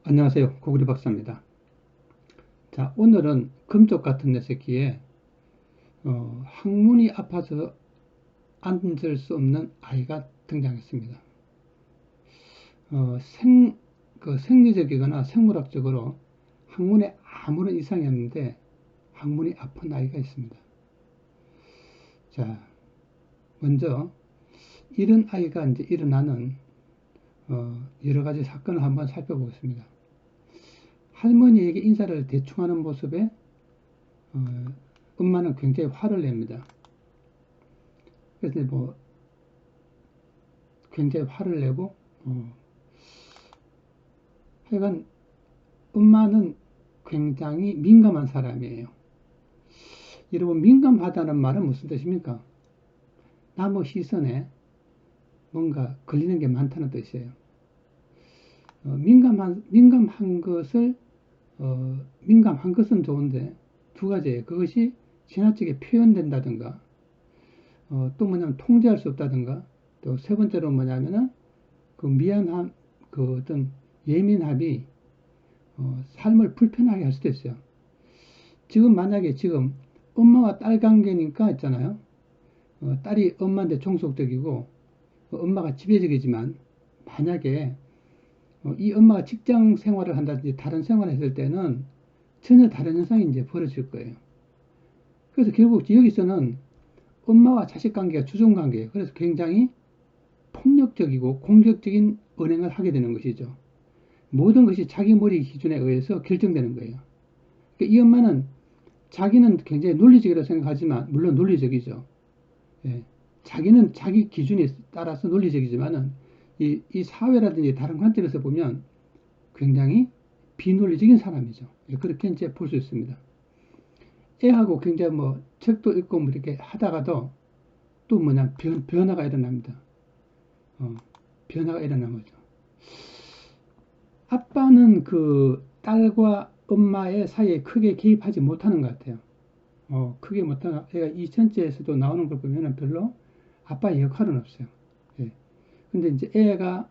안녕하세요. 고구리 박사입니다. 자, 오늘은 금쪽 같은 녀석기에 항문이 아파서 앉을 수 없는 아이가 등장했습니다. 어, 생, 생리적이거나 생물학적으로 항문에 아무런 이상이 없는데 항문이 아픈 아이가 있습니다. 자, 먼저 이런 아이가 이제 일어나는 여러 가지 사건을 한번 살펴보겠습니다. 할머니에게 인사를 대충 하는 모습에 어, 엄마는 굉장히 화를 냅니다. 그래서 뭐 굉장히 화를 내고 하여간 엄마는 굉장히 민감한 사람이에요. 여러분, 민감하다는 말은 무슨 뜻입니까? 남의 시선에 뭔가 걸리는 게 많다는 뜻이에요. 민감한 것은 좋은데 두 가지예요. 그것이 지나치게 표현된다든가 또 뭐냐면 통제할 수 없다든가, 또 세 번째로 뭐냐면은 그 미안함, 그 어떤 예민함이 삶을 불편하게 할 수도 있어요. 지금 만약에 지금 엄마와 딸 관계니까 있잖아요. 딸이 엄마한테 종속적이고 엄마가 지배적이지만, 만약에 이 엄마가 직장 생활을 한다든지 다른 생활을 했을 때는 전혀 다른 현상이 이제 벌어질 거예요. 그래서 결국 여기서는 엄마와 자식 관계가 주종 관계예요. 그래서 굉장히 폭력적이고 공격적인 언행을 하게 되는 것이죠. 모든 것이 자기 머리 기준에 의해서 결정되는 거예요. 그러니까 이 엄마는 자기는 굉장히 논리적이라고 생각하지만, 물론 논리적이죠. 예. 자기는 자기 기준에 따라서 논리적이지만은 이 사회라든지 다른 관점에서 보면 굉장히 비논리적인 사람이죠. 예, 그렇게 이제 볼 수 있습니다. 애하고 굉장히 뭐 책도 읽고 뭐 이렇게 하다가도 또 뭐냐 변화가 일어납니다. 어, 변화가 일어난 거죠. 아빠는 그 딸과 엄마의 사이에 크게 개입하지 못하는 것 같아요. 크게 못하는, 애가 이 전체에서도 나오는 걸 보면은 별로 아빠의 역할은 없어요. 예. 근데 이제 애가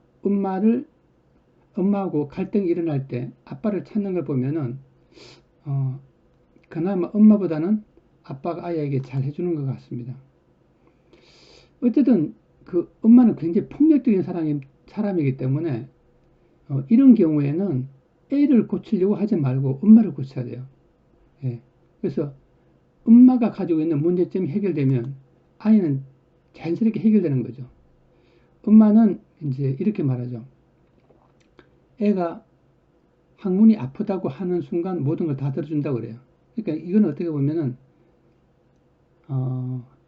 엄마하고 갈등이 일어날 때 아빠를 찾는 걸 보면은, 어, 그나마 엄마보다는 아빠가 아이에게 잘 해주는 것 같습니다. 어쨌든 그 엄마는 굉장히 폭력적인 사람이기 때문에 이런 경우에는 애를 고치려고 하지 말고 엄마를 고쳐야 돼요. 예. 그래서 엄마가 가지고 있는 문제점이 해결되면 아이는 자연스럽게 해결되는 거죠. 엄마는 이제 이렇게 말하죠. 애가 항문이 아프다고 하는 순간 모든 걸 다 들어준다고 그래요. 그러니까 이건 어떻게 보면은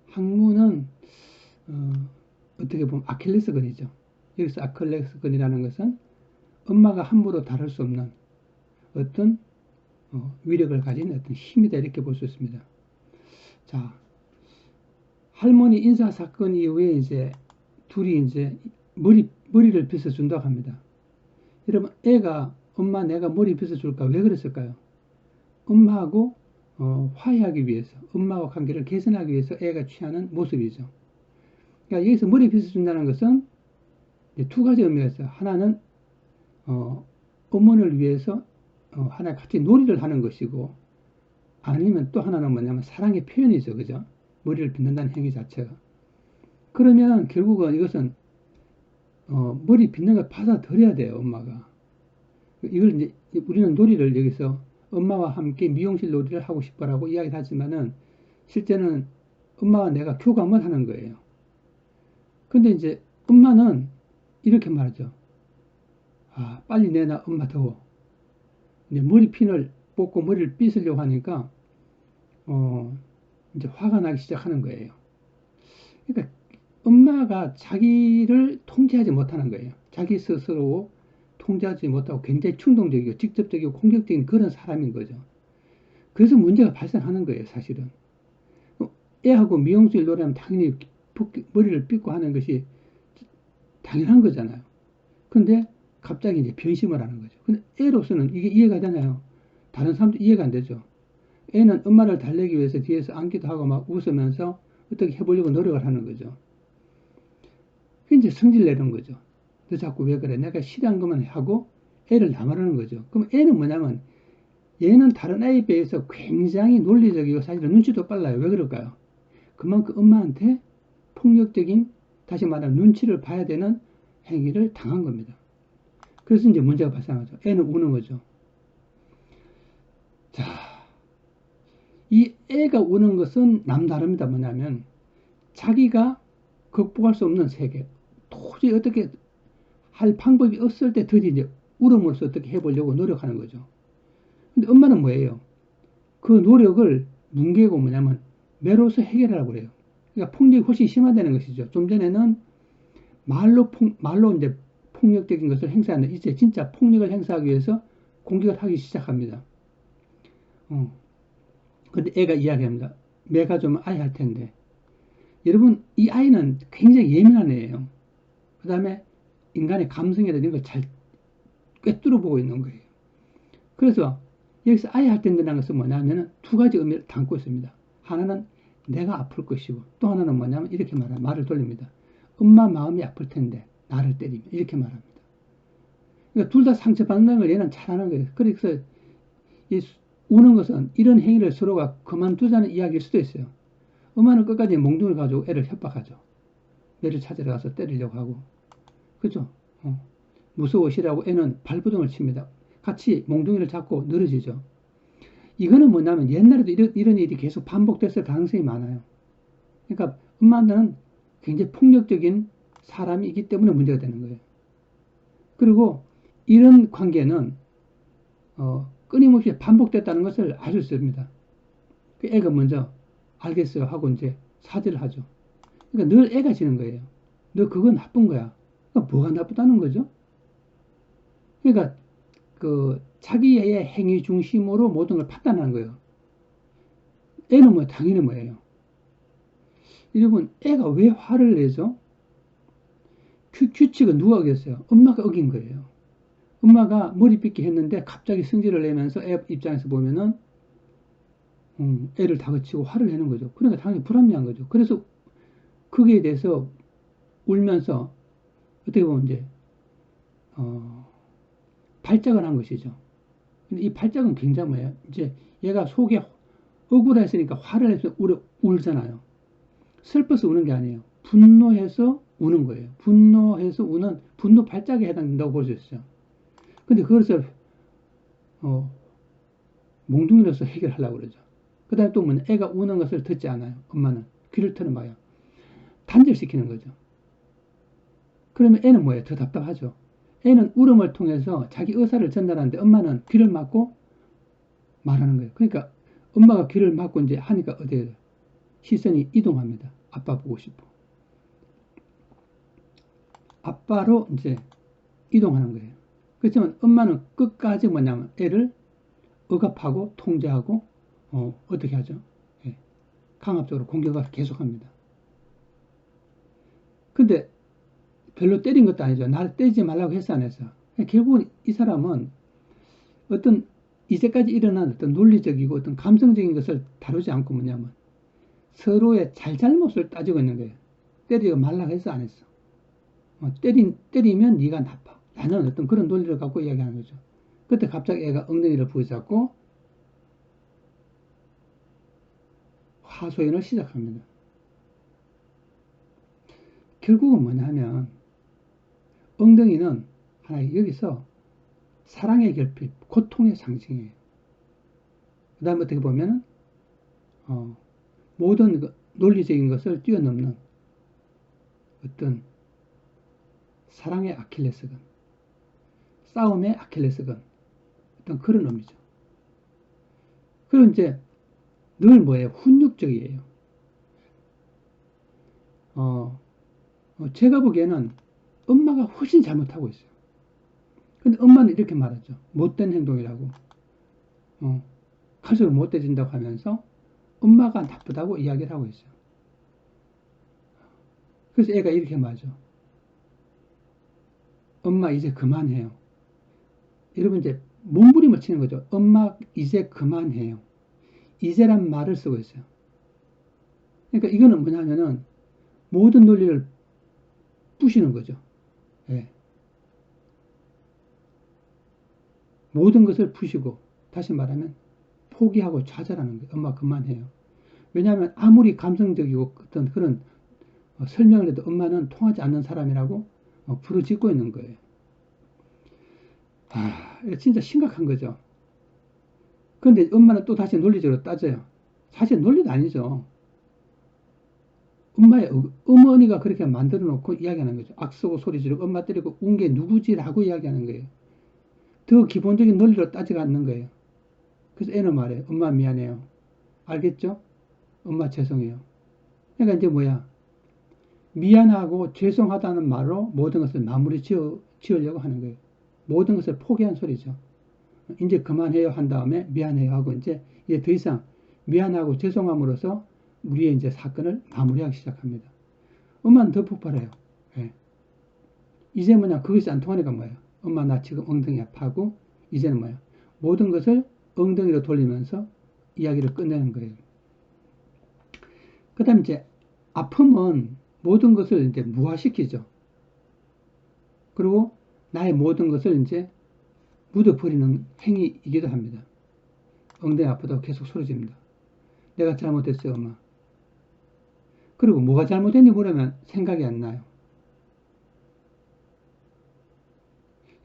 항문은 어, 어떻게 보면 아킬레스건이죠. 여기서 아킬레스건이라는 것은 엄마가 함부로 다룰 수 없는 어떤 위력을 가진 어떤 힘이다, 이렇게 볼 수 있습니다. 자, 할머니 인사 사건 이후에 이제 둘이 이제 머리를 빗어준다고 합니다. 여러분, 애가 엄마 내가 머리 빗어줄까 왜 그랬을까요? 엄마하고 화해하기 위해서, 엄마와 관계를 개선하기 위해서 애가 취하는 모습이죠. 그러니까 여기서 머리 빗어준다는 것은 두 가지 의미가 있어요. 하나는 어머니를 위해서 하나 같이 놀이를 하는 것이고, 아니면 또 하나는 뭐냐면 사랑의 표현이죠. 그죠? 머리를 빗는다는 행위 자체가. 그러면 결국은 이것은 머리 빗는 걸 받아들여야 돼요, 엄마가. 이걸 이제 우리는 놀이를 여기서 엄마와 함께 미용실 놀이를 하고 싶어라고 이야기를 하지만은 실제는 엄마와 내가 교감을 하는 거예요. 근데 이제 엄마는 이렇게 말하죠. 아, 빨리 내놔, 엄마 더워. 이제 머리핀을 뽑고 머리를 빗으려고 하니까 이제 화가 나기 시작하는 거예요. 그러니까 엄마가 자기를 통제하지 못하는 거예요. 자기 스스로 통제하지 못하고 굉장히 충동적이고 직접적이고 공격적인 그런 사람인 거죠. 그래서 문제가 발생하는 거예요, 사실은. 애하고 미용실 노래하면 당연히 머리를 빗고 하는 것이 당연한 거잖아요. 근데 갑자기 이제 변심을 하는 거죠. 근데 애로서는 이게 이해가 되나요? 다른 사람도 이해가 안 되죠. 애는 엄마를 달래기 위해서 뒤에서 안기도 하고 막 웃으면서 어떻게 해보려고 노력을 하는 거죠. 이제 성질 내는 거죠. 너 자꾸 왜 그래? 내가 싫어한 것만 하고 애를 나무라는 거죠. 그럼 애는 뭐냐면 얘는 다른 아이에 비해서 굉장히 논리적이고 사실은 눈치도 빨라요. 왜 그럴까요? 그만큼 엄마한테 폭력적인, 다시 말하면 눈치를 봐야 되는 행위를 당한 겁니다. 그래서 이제 문제가 발생하죠. 애는 우는 거죠. 자, 이 애가 우는 것은 남다릅니다. 뭐냐면 자기가 극복할 수 없는 세계, 도저히 어떻게 할 방법이 없을 때 드디 이제 울음으로써 어떻게 해보려고 노력하는 거죠. 근데 엄마는 뭐예요? 그 노력을 뭉개고 뭐냐면 매로서 해결하라고 그래요. 그러니까 폭력이 훨씬 심화되는 것이죠. 좀 전에는 말로 이제 폭력적인 것을 행사하는, 이제 진짜 폭력을 행사하기 위해서 공격을 하기 시작합니다. 근데 애가 이야기합니다. 내가 좀 아이 할 텐데. 여러분, 이 아이는 굉장히 예민한 애예요. 그 다음에 인간의 감성이라든지 이런 걸 잘 꿰뚫어 보고 있는 거예요. 그래서 여기서 아이 할 텐데라는 것은 뭐냐면 두 가지 의미를 담고 있습니다. 하나는 내가 아플 것이고, 또 하나는 뭐냐면 이렇게 말을 돌립니다. 엄마 마음이 아플 텐데 나를 때리면, 이렇게 말합니다. 그러니까 둘 다 상처받는 걸 얘는 잘하는 거예요. 그래서 이 우는 것은 이런 행위를 서로가 그만두자는 이야기일 수도 있어요. 엄마는 끝까지 몽둥이를 가지고 애를 협박하죠. 애를 찾으러 가서 때리려고 하고. 그죠? 무서워시라고 애는 발버둥을 칩니다. 같이 몽둥이를 잡고 늘어지죠. 이거는 뭐냐면 옛날에도 이런 일이 계속 반복됐을 가능성이 많아요. 그러니까 엄마는 굉장히 폭력적인 사람이기 때문에 문제가 되는 거예요. 그리고 이런 관계는 끊임없이 반복됐다는 것을 알 수 있습니다. 그 애가 먼저 알겠어요 하고 이제 사죄를 하죠. 그러니까 늘 애가 지는 거예요. 너 그거 나쁜 거야. 그러니까 뭐가 나쁘다는 거죠? 그러니까 그 자기의 행위 중심으로 모든 걸 판단하는 거예요. 애는 뭐 당연히 뭐예요? 여러분, 애가 왜 화를 내죠? 규칙은 누가 어겼어요? 엄마가 어긴 거예요. 엄마가 머리 빗기 했는데 갑자기 승질을 내면서 애 입장에서 보면은 애를 다그치고 화를 내는 거죠. 그러니까 당연히 불합리한 거죠. 그래서 거기에 대해서 울면서 어떻게 보면 이제 발작을 한 것이죠. 근데 이 발작은 굉장히 뭐예요? 이제 얘가 속에 억울했으니까 화를 내서 울잖아요. 슬퍼서 우는 게 아니에요. 분노해서 우는 거예요. 분노해서 우는 분노 발작에 해당된다고 볼 수 있어요. 근데 그것을 몽둥이로서 해결하려고 그러죠. 그 다음에 또 뭐냐, 애가 우는 것을 듣지 않아요. 엄마는 귀를 틀어봐요. 단절시키는 거죠. 그러면 애는 뭐예요? 더 답답하죠. 애는 울음을 통해서 자기 의사를 전달하는데 엄마는 귀를 막고 말하는 거예요. 그러니까 엄마가 귀를 막고 이제 하니까 어디에 시선이 이동합니다. 아빠 보고 싶어. 아빠로 이제 이동하는 거예요. 그렇지만 엄마는 끝까지 뭐냐면 애를 억압하고 통제하고 어떻게 하죠? 예, 강압적으로 공격을 계속합니다. 근데 별로 때린 것도 아니죠. 나를 때리지 말라고 했어 안 했어? 결국은 이 사람은 어떤 이제까지 일어난 어떤 논리적이고 어떤 감성적인 것을 다루지 않고 뭐냐면 서로의 잘잘못을 따지고 있는 거예요. 때리지 말라고 했어 안 했어? 때리면 네가 나빠. 라는 어떤 그런 논리를 갖고 이야기하는 거죠. 그때 갑자기 애가 엉덩이를 부여잡고 하소연을 시작합니다. 결국은 뭐냐면 엉덩이는 하나 여기서 사랑의 결핍, 고통의 상징이에요. 그 다음에 어떻게 보면 모든 논리적인 것을 뛰어넘는 어떤 사랑의 아킬레스건, 싸움의 아킬레스건, 어떤 그런 의미죠. 그리고 이제 늘 뭐예요? 훈육적이에요. 제가 보기에는 엄마가 훨씬 잘못하고 있어요. 근데 엄마는 이렇게 말하죠. 못된 행동이라고. 갈수록 못돼진다고 하면서 엄마가 나쁘다고 이야기를 하고 있어요. 그래서 애가 이렇게 말하죠. 엄마 이제 그만해요. 여러분 이제 몸부림을 치는 거죠. 엄마 이제 그만해요. 이제란 말을 쓰고 있어요. 그러니까 이거는 뭐냐면은 모든 논리를 부시는 거죠. 예. 모든 것을 푸시고, 다시 말하면 포기하고 좌절하는 거예요. 엄마 그만해요. 왜냐하면 아무리 감성적이고 어떤 그런 설명을 해도 엄마는 통하지 않는 사람이라고 부르짖고 있는 거예요. 이거 진짜 심각한 거죠. 그런데 엄마는 또 다시 논리적으로 따져요. 사실 논리도 아니죠. 엄마의 어머니가 그렇게 만들어 놓고 이야기하는 거죠. 악쓰고 소리 지르고 엄마 때리고 운 게 누구지라고 이야기하는 거예요. 더 기본적인 논리로 따지가 않는 거예요. 그래서 애는 말해요. 엄마 미안해요. 알겠죠? 엄마 죄송해요. 그러니까 이제 뭐야? 미안하고 죄송하다는 말로 모든 것을 마무리 지으려고 하는 거예요. 모든 것을 포기한 소리죠. 이제 그만해요 한 다음에 미안해요 하고 이제 더 이상 미안하고 죄송함으로써 우리의 이제 사건을 마무리하기 시작합니다. 엄마는 더 폭발해요. 예. 이제 뭐냐 그것이 안 통하니까 뭐예요? 엄마 나 지금 엉덩이 아파하고 이제는 뭐야? 모든 것을 엉덩이로 돌리면서 이야기를 끝내는 거예요. 그 다음에 이제 아픔은 모든 것을 이제 무화시키죠. 그리고 나의 모든 것을 이제 묻어버리는 행위이기도 합니다. 엉덩이 아프다고 계속 소리 지릅니다. 내가 잘못했어요, 엄마. 그리고 뭐가 잘못했니 물으면 생각이 안 나요.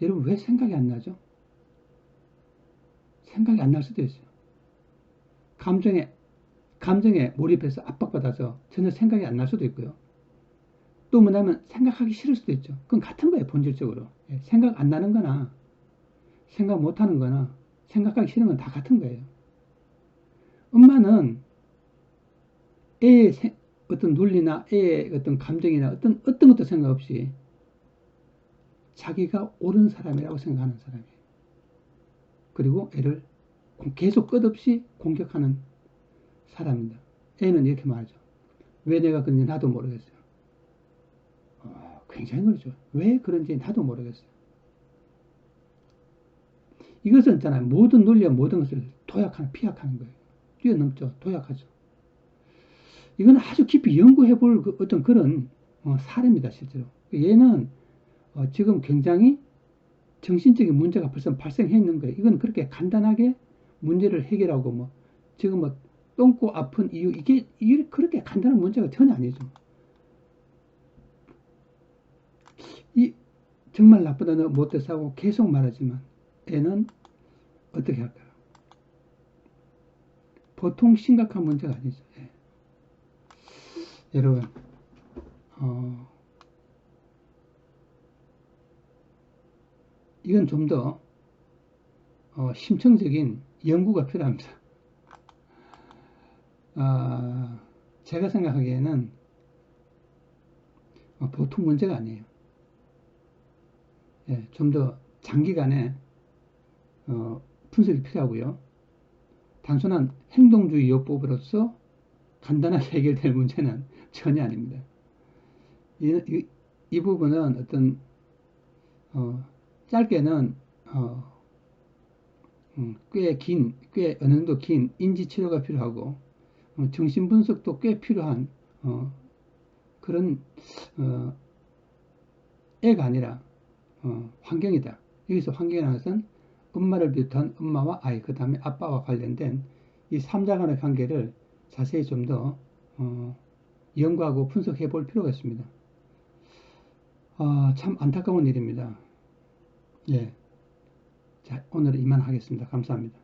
여러분 왜 생각이 안 나죠? 생각이 안 날 수도 있어요. 감정에 몰입해서 압박받아서 전혀 생각이 안 날 수도 있고요. 또 뭐냐면 생각하기 싫을 수도 있죠. 그건 같은 거예요, 본질적으로. 생각 안 나는 거나 생각 못 하는 거나 생각하기 싫은 건 다 같은 거예요. 엄마는 애의 어떤 논리나 애의 어떤 감정이나 어떤 것도 생각 없이 자기가 옳은 사람이라고 생각하는 사람이에요. 그리고 애를 계속 끝없이 공격하는 사람입니다. 애는 이렇게 말하죠. 왜 내가 그런지 나도 모르겠어요. 굉장히 놀라죠. 왜 그런지 나도 모르겠어요. 이것은 있잖아요. 모든 논리와 모든 것을 피약하는 거예요. 뛰어넘죠. 도약하죠. 이건 아주 깊이 연구해 볼 어떤 그런 사례입니다, 실제로. 얘는 지금 굉장히 정신적인 문제가 벌써 발생해 있는 거예요. 이건 그렇게 간단하게 문제를 해결하고 지금 똥꼬 아픈 이유 이게 그렇게 간단한 문제가 전혀 아니죠. 이 정말 나쁘다 너 못돼서 하고 계속 말하지만 애는 어떻게 할까요? 보통 심각한 문제가 아니죠. 예. 여러분 이건 좀 더 심층적인 연구가 필요합니다. 제가 생각하기에는 보통 문제가 아니에요. 예, 좀 더 장기간의 분석이 필요하고요. 단순한 행동주의 요법으로서 간단하게 해결될 문제는 전혀 아닙니다. 이 부분은 어떤 짧게는 꽤 어느 정도 긴 인지 치료가 필요하고 정신 분석도 꽤 필요한 그런 애가 아니라 환경이다. 여기서 환경이라는 것은 엄마를 비롯한 엄마와 아이, 그 다음에 아빠와 관련된 이 3자 간의 관계를 자세히 좀 더 연구하고 분석해 볼 필요가 있습니다. 참 안타까운 일입니다. 예. 자, 오늘은 이만하겠습니다. 감사합니다.